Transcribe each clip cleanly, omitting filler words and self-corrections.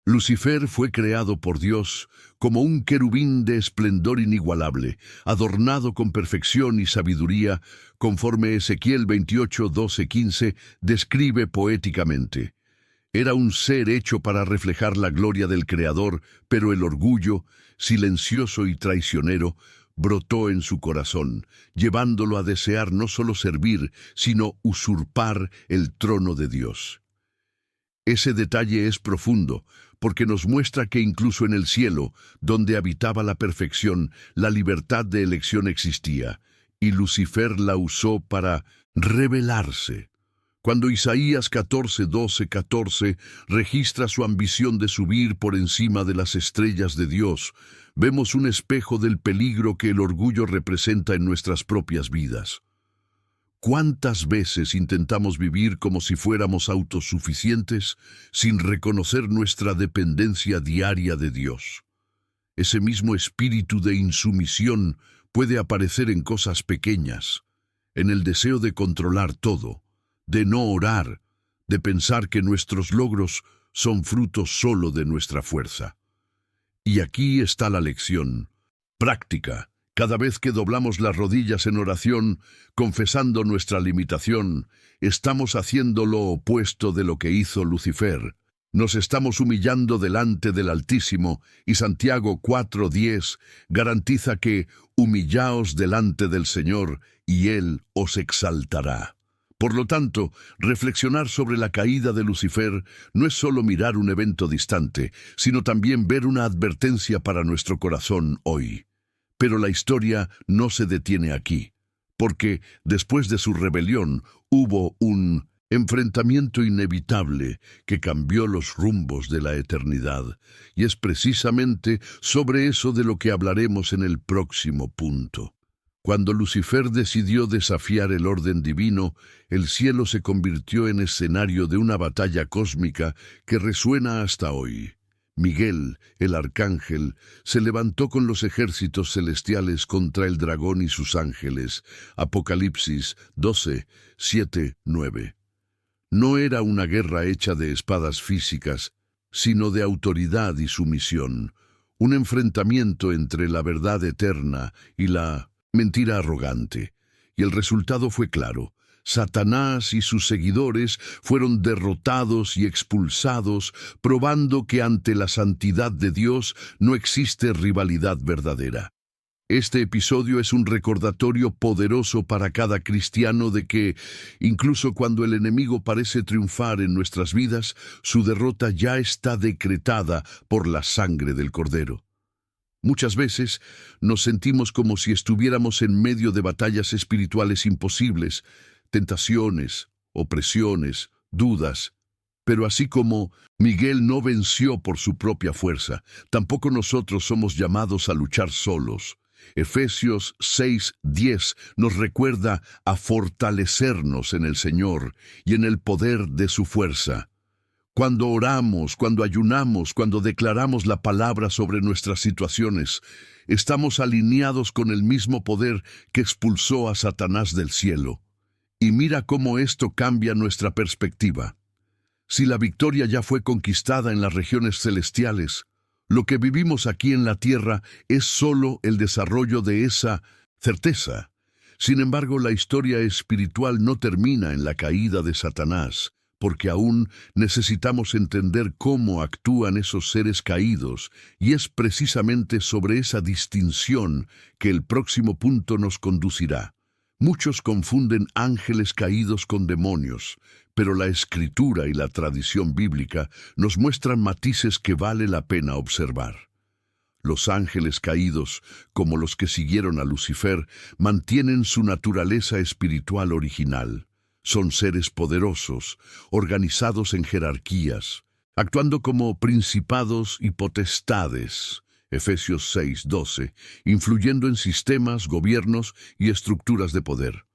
Lucifer fue creado por Dios como un querubín de esplendor inigualable, adornado con perfección y sabiduría, conforme Ezequiel 28, 12, 15 describe poéticamente. Era un ser hecho para reflejar la gloria del Creador, pero el orgullo, silencioso y traicionero, brotó en su corazón, llevándolo a desear no solo servir, sino usurpar el trono de Dios. Ese detalle es profundo, porque nos muestra que incluso en el cielo, donde habitaba la perfección, la libertad de elección existía, y Lucifer la usó para rebelarse. Cuando Isaías 14, 12, 14 registra su ambición de subir por encima de las estrellas de Dios, vemos un espejo del peligro que el orgullo representa en nuestras propias vidas. ¿Cuántas veces intentamos vivir como si fuéramos autosuficientes sin reconocer nuestra dependencia diaria de Dios? Ese mismo espíritu de insumisión puede aparecer en cosas pequeñas, en el deseo de controlar todo, de no orar, de pensar que nuestros logros son fruto solo de nuestra fuerza. Y aquí está la lección. Práctica. Cada vez que doblamos las rodillas en oración, confesando nuestra limitación, estamos haciendo lo opuesto de lo que hizo Lucifer. Nos estamos humillando delante del Altísimo, y Santiago 4:10 garantiza que humillaos delante del Señor, y Él os exaltará. Por lo tanto, reflexionar sobre la caída de Lucifer no es solo mirar un evento distante, sino también ver una advertencia para nuestro corazón hoy. Pero la historia no se detiene aquí, porque después de su rebelión hubo un enfrentamiento inevitable que cambió los rumbos de la eternidad, y es precisamente sobre eso de lo que hablaremos en el próximo punto. Cuando Lucifer decidió desafiar el orden divino, el cielo se convirtió en escenario de una batalla cósmica que resuena hasta hoy. Miguel, el arcángel, se levantó con los ejércitos celestiales contra el dragón y sus ángeles. Apocalipsis 12, 7, 9. No era una guerra hecha de espadas físicas, sino de autoridad y sumisión, un enfrentamiento entre la verdad eterna y la mentira arrogante. Y el resultado fue claro. Satanás y sus seguidores fueron derrotados y expulsados, probando que ante la santidad de Dios no existe rivalidad verdadera. Este episodio es un recordatorio poderoso para cada cristiano de que, incluso cuando el enemigo parece triunfar en nuestras vidas, su derrota ya está decretada por la sangre del Cordero. Muchas veces nos sentimos como si estuviéramos en medio de batallas espirituales imposibles, tentaciones, opresiones, dudas. Pero así como Miguel no venció por su propia fuerza, tampoco nosotros somos llamados a luchar solos. Efesios 6:10 nos recuerda a fortalecernos en el Señor y en el poder de su fuerza. Cuando oramos, cuando ayunamos, cuando declaramos la palabra sobre nuestras situaciones, estamos alineados con el mismo poder que expulsó a Satanás del cielo. Y mira cómo esto cambia nuestra perspectiva. Si la victoria ya fue conquistada en las regiones celestiales, lo que vivimos aquí en la tierra es solo el desarrollo de esa certeza. Sin embargo, la historia espiritual no termina en la caída de Satanás, porque aún necesitamos entender cómo actúan esos seres caídos, y es precisamente sobre esa distinción que el próximo punto nos conducirá. Muchos confunden ángeles caídos con demonios, pero la Escritura y la tradición bíblica nos muestran matices que vale la pena observar. Los ángeles caídos, como los que siguieron a Lucifer, mantienen su naturaleza espiritual original. Son seres poderosos, organizados en jerarquías, actuando como principados y potestades. Efesios 6:12, influyendo en sistemas, gobiernos y estructuras de poder.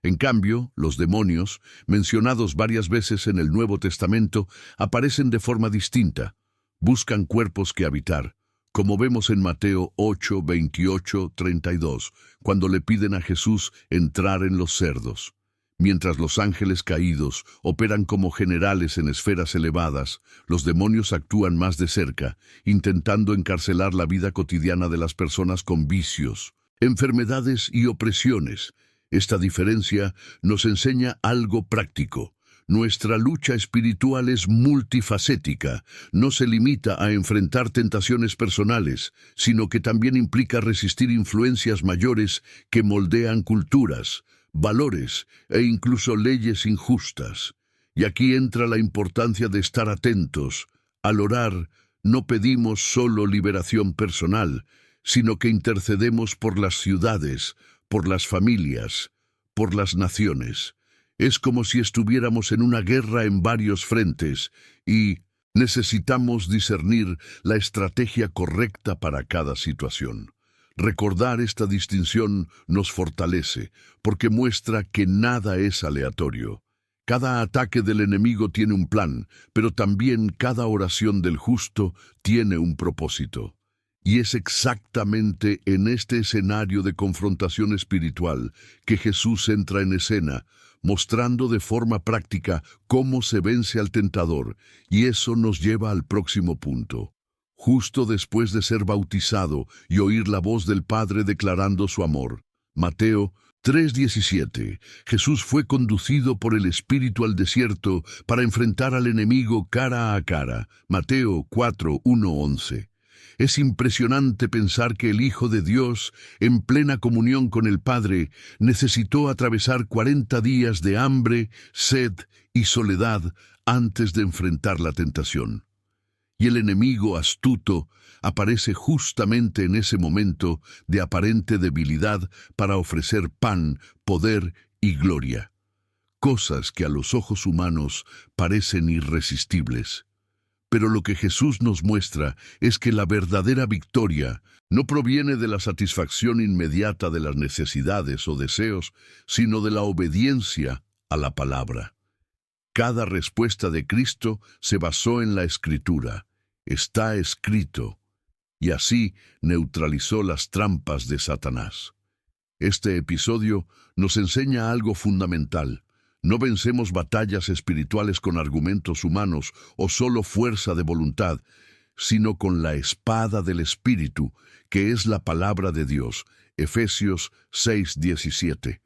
En cambio, los demonios, mencionados varias veces en el Nuevo Testamento, aparecen de forma distinta. Buscan cuerpos que habitar, como vemos en Mateo 8, 28, 32, cuando le piden a Jesús entrar en los cerdos. Mientras los ángeles caídos operan como generales en esferas elevadas, los demonios actúan más de cerca, intentando encarcelar la vida cotidiana de las personas con vicios, enfermedades y opresiones. Esta diferencia nos enseña algo práctico. Nuestra lucha espiritual es multifacética, no se limita a enfrentar tentaciones personales, sino que también implica resistir influencias mayores que moldean culturas, valores e incluso leyes injustas. Y aquí entra la importancia de estar atentos. Al orar, no pedimos solo liberación personal, sino que intercedemos por las ciudades, por las familias, por las naciones. Es como si estuviéramos en una guerra en varios frentes y necesitamos discernir la estrategia correcta para cada situación. Recordar esta distinción nos fortalece, porque muestra que nada es aleatorio. Cada ataque del enemigo tiene un plan, pero también cada oración del justo tiene un propósito. Y es exactamente en este escenario de confrontación espiritual que Jesús entra en escena, mostrando de forma práctica cómo se vence al tentador, y eso nos lleva al próximo punto. Justo después de ser bautizado y oír la voz del Padre declarando su amor. Mateo 3:17. Jesús fue conducido por el Espíritu al desierto para enfrentar al enemigo cara a cara. Mateo 4:1-11. Es impresionante pensar que el Hijo de Dios, en plena comunión con el Padre, necesitó atravesar 40 días de hambre, sed y soledad antes de enfrentar la tentación. Y el enemigo astuto aparece justamente en ese momento de aparente debilidad para ofrecer pan, poder y gloria. Cosas que a los ojos humanos parecen irresistibles. Pero lo que Jesús nos muestra es que la verdadera victoria no proviene de la satisfacción inmediata de las necesidades o deseos, sino de la obediencia a la palabra. Cada respuesta de Cristo se basó en la Escritura. Está escrito, y así neutralizó las trampas de Satanás. Este episodio nos enseña algo fundamental. No vencemos batallas espirituales con argumentos humanos o solo fuerza de voluntad, sino con la espada del Espíritu, que es la palabra de Dios. Efesios 6:17.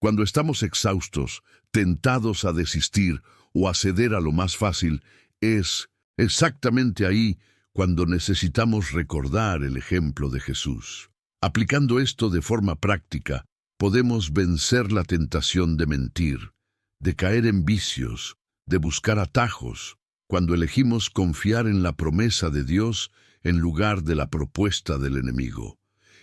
Cuando estamos exhaustos, tentados a desistir o a ceder a lo más fácil, es exactamente ahí cuando necesitamos recordar el ejemplo de Jesús. Aplicando esto de forma práctica, podemos vencer la tentación de mentir, de caer en vicios, de buscar atajos, cuando elegimos confiar en la promesa de Dios en lugar de la propuesta del enemigo.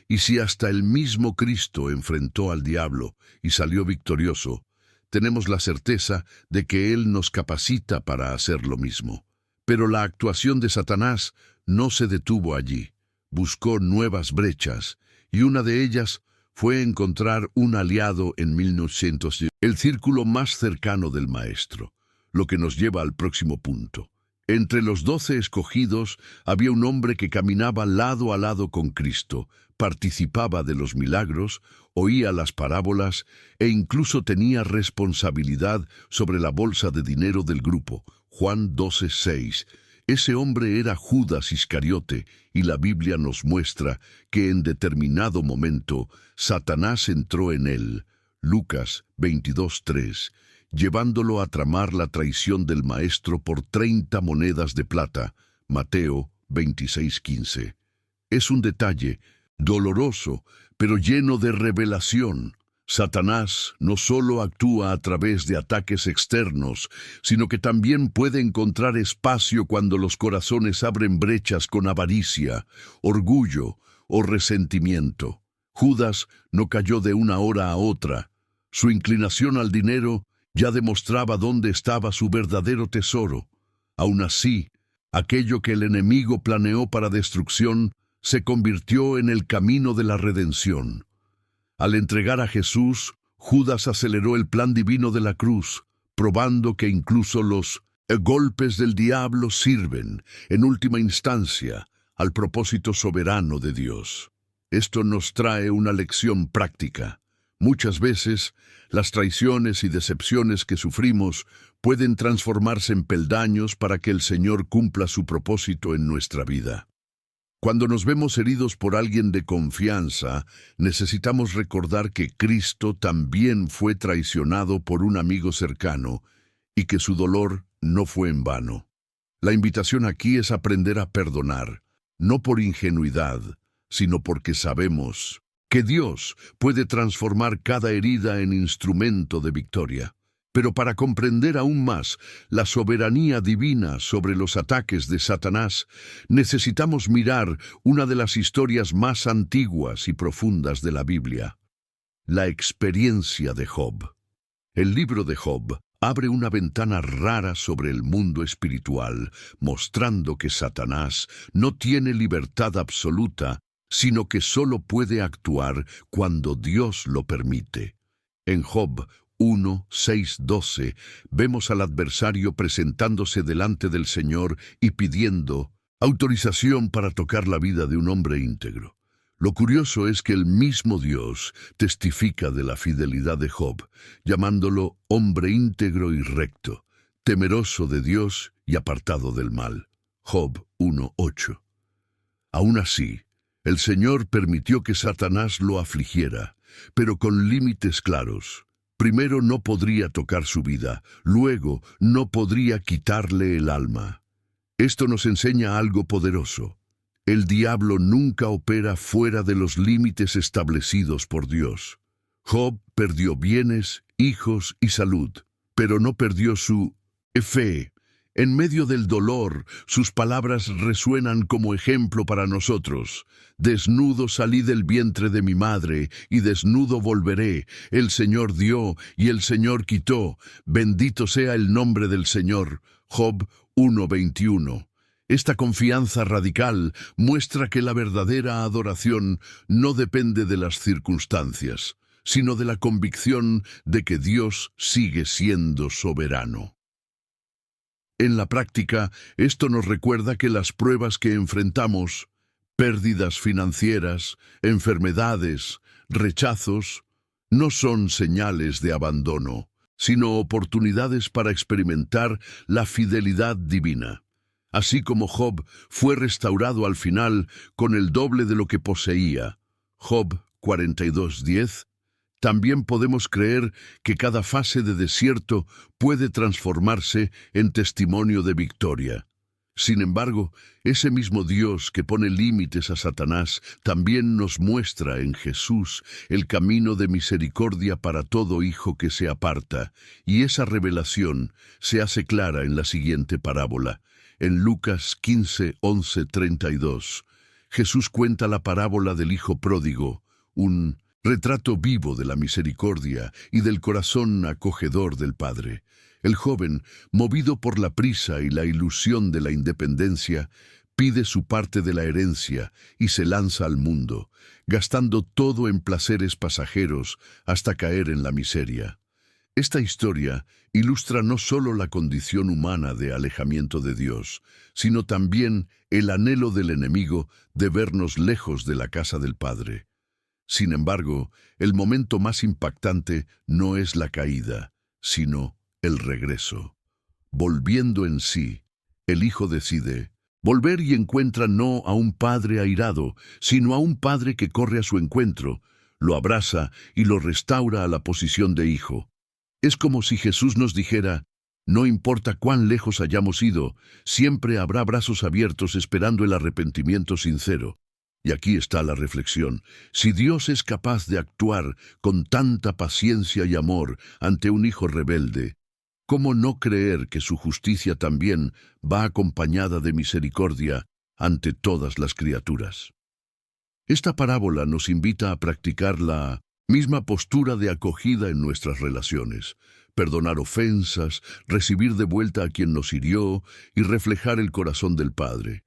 Y si hasta el mismo Cristo enfrentó al diablo y salió victorioso, tenemos la certeza de que Él nos capacita para hacer lo mismo. Pero la actuación de Satanás no se detuvo allí. Buscó nuevas brechas, y una de ellas fue encontrar un aliado en 1910, el círculo más cercano del Maestro, lo que nos lleva al próximo punto. Entre los 12 escogidos había un hombre que caminaba lado a lado con Cristo, participaba de los milagros, oía las parábolas e incluso tenía responsabilidad sobre la bolsa de dinero del grupo. Juan 12:6. Ese hombre era Judas Iscariote, y la Biblia nos muestra que en determinado momento Satanás entró en él. Lucas 22:3. Llevándolo a tramar la traición del Maestro por 30 monedas de plata. Mateo 26:15. Es un detalle doloroso, pero lleno de revelación. Satanás no solo actúa a través de ataques externos, sino que también puede encontrar espacio cuando los corazones abren brechas con avaricia, orgullo o resentimiento. Judas no cayó de una hora a otra. Su inclinación al dinero ya demostraba dónde estaba su verdadero tesoro. Aún así, aquello que el enemigo planeó para destrucción se convirtió en el camino de la redención. Al entregar a Jesús, Judas aceleró el plan divino de la cruz, probando que incluso los golpes del diablo sirven, en última instancia, al propósito soberano de Dios. Esto nos trae una lección práctica. Muchas veces, las traiciones y decepciones que sufrimos pueden transformarse en peldaños para que el Señor cumpla su propósito en nuestra vida. Cuando nos vemos heridos por alguien de confianza, necesitamos recordar que Cristo también fue traicionado por un amigo cercano y que su dolor no fue en vano. La invitación aquí es aprender a perdonar, no por ingenuidad, sino porque sabemos que Dios puede transformar cada herida en instrumento de victoria. Pero para comprender aún más la soberanía divina sobre los ataques de Satanás, necesitamos mirar una de las historias más antiguas y profundas de la Biblia, la experiencia de Job. El libro de Job abre una ventana rara sobre el mundo espiritual, mostrando que Satanás no tiene libertad absoluta, sino que solo puede actuar cuando Dios lo permite. En Job 1, 6, 12, vemos al adversario presentándose delante del Señor y pidiendo autorización para tocar la vida de un hombre íntegro. Lo curioso es que el mismo Dios testifica de la fidelidad de Job, llamándolo hombre íntegro y recto, temeroso de Dios y apartado del mal. Job 1, 8. Aún así, el Señor permitió que Satanás lo afligiera, pero con límites claros. Primero no podría tocar su vida, luego no podría quitarle el alma. Esto nos enseña algo poderoso. El diablo nunca opera fuera de los límites establecidos por Dios. Job perdió bienes, hijos y salud, pero no perdió su fe. En medio del dolor, sus palabras resuenan como ejemplo para nosotros. Desnudo salí del vientre de mi madre, y desnudo volveré. El Señor dio, y el Señor quitó. Bendito sea el nombre del Señor. Job 1:21. Esta confianza radical muestra que la verdadera adoración no depende de las circunstancias, sino de la convicción de que Dios sigue siendo soberano. En la práctica, esto nos recuerda que las pruebas que enfrentamos, pérdidas financieras, enfermedades, rechazos, no son señales de abandono, sino oportunidades para experimentar la fidelidad divina. Así como Job fue restaurado al final con el doble de lo que poseía, Job 42:10, también podemos creer que cada fase de desierto puede transformarse en testimonio de victoria. Sin embargo, ese mismo Dios que pone límites a Satanás también nos muestra en Jesús el camino de misericordia para todo hijo que se aparta, y esa revelación se hace clara en la siguiente parábola. En Lucas 15, 11, 32, Jesús cuenta la parábola del hijo pródigo, un retrato vivo de la misericordia y del corazón acogedor del Padre. El joven, movido por la prisa y la ilusión de la independencia, pide su parte de la herencia y se lanza al mundo, gastando todo en placeres pasajeros hasta caer en la miseria. Esta historia ilustra no solo la condición humana de alejamiento de Dios, sino también el anhelo del enemigo de vernos lejos de la casa del Padre. Sin embargo, el momento más impactante no es la caída, sino el regreso. Volviendo en sí, el hijo decide volver y encuentra no a un padre airado, sino a un padre que corre a su encuentro, lo abraza y lo restaura a la posición de hijo. Es como si Jesús nos dijera: no importa cuán lejos hayamos ido, siempre habrá brazos abiertos esperando el arrepentimiento sincero. Y aquí está la reflexión. Si Dios es capaz de actuar con tanta paciencia y amor ante un hijo rebelde, ¿cómo no creer que su justicia también va acompañada de misericordia ante todas las criaturas? Esta parábola nos invita a practicar la misma postura de acogida en nuestras relaciones, perdonar ofensas, recibir de vuelta a quien nos hirió y reflejar el corazón del Padre.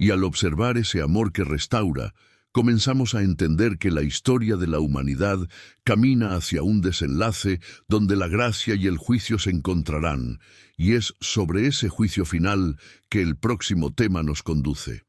Y al observar ese amor que restaura, comenzamos a entender que la historia de la humanidad camina hacia un desenlace donde la gracia y el juicio se encontrarán, y es sobre ese juicio final que el próximo tema nos conduce.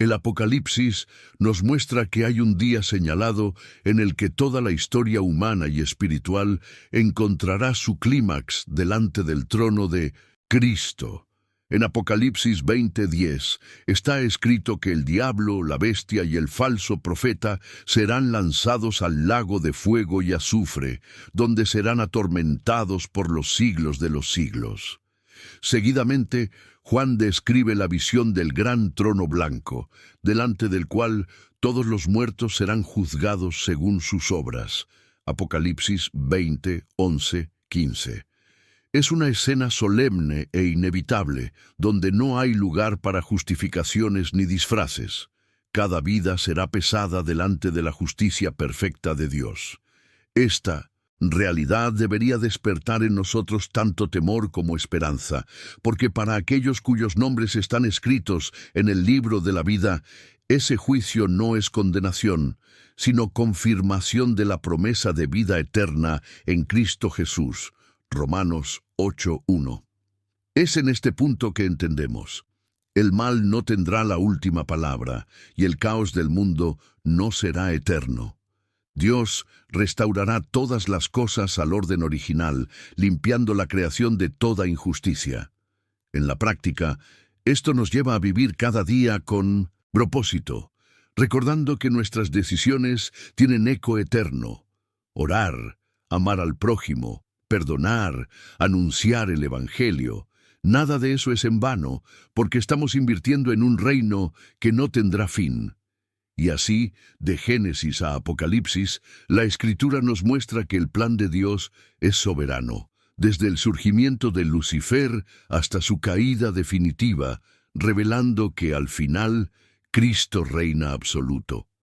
El Apocalipsis nos muestra que hay un día señalado en el que toda la historia humana y espiritual encontrará su clímax delante del trono de Cristo. En Apocalipsis 20:10 está escrito que el diablo, la bestia y el falso profeta serán lanzados al lago de fuego y azufre, donde serán atormentados por los siglos de los siglos. Seguidamente, Juan describe la visión del gran trono blanco, delante del cual todos los muertos serán juzgados según sus obras. Apocalipsis 20:11-15. Es una escena solemne e inevitable, donde no hay lugar para justificaciones ni disfraces. Cada vida será pesada delante de la justicia perfecta de Dios. Esta realidad debería despertar en nosotros tanto temor como esperanza, porque para aquellos cuyos nombres están escritos en el libro de la vida, ese juicio no es condenación, sino confirmación de la promesa de vida eterna en Cristo Jesús. Romanos 8:1. Es en este punto que entendemos: el mal no tendrá la última palabra, y el caos del mundo no será eterno. Dios restaurará todas las cosas al orden original, limpiando la creación de toda injusticia. En la práctica, esto nos lleva a vivir cada día con propósito, recordando que nuestras decisiones tienen eco eterno. Orar, amar al prójimo, perdonar, anunciar el Evangelio. Nada de eso es en vano, porque estamos invirtiendo en un reino que no tendrá fin. Y así, de Génesis a Apocalipsis, la Escritura nos muestra que el plan de Dios es soberano, desde el surgimiento de Lucifer hasta su caída definitiva, revelando que al final Cristo reina absoluto.